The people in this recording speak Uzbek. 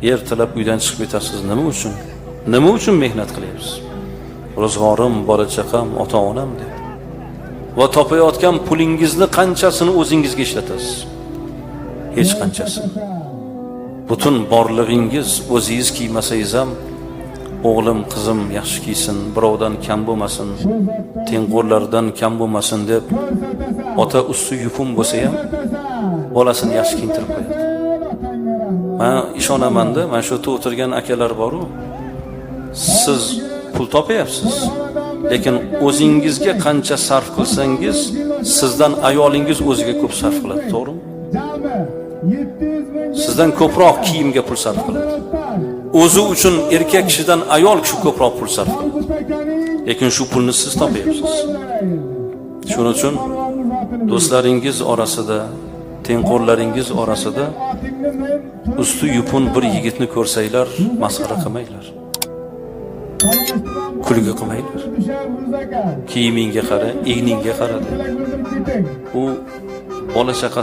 ertalab uydan chiqib ketasiz. Nima uchun? Nima uchun mehnat qilyapsiz? Ro'zg'orim, bola chaqam, ota-onam deb. Va topayotgan pulingizni qanchasini o'zingizga ishlatasiz? Hech qanchasi. Butun borlig'ingiz o'zingiz kiymasangiz ham o'g'lim, qizim yaxshi kiysin, birovdan kam bo'lmasin, tengqurlardan kam bo'lmasin deb ota usti yupun bo'lsa ham bolasini yaxshi kiyintirib qo'yadi. Men ishonaman-da, mana shu yerda o'tirgan akalar bor-ku, siz pul topayapsiz, lekin o'zingizga qancha sarf qilsangiz, sizdan ayolingiz o'ziga ko'p sarf qiladi, to'g'rimi? Sizdan ko'proq kiyimga pul sarf qiladi. O'zi uchun erkak kishidan ayol kishi ko'proq pul sarf qiladi. Lekin shu pulni siz topayapsiz. Shuning uchun do'stlaringiz orasida, tengqurlaringiz orasida usti yupun bir yigitni ko'rsanglar, masxara qilmanglar. Kulgi qilmanglar. Kiyimingga qara, egningga qara. U bola chaqasi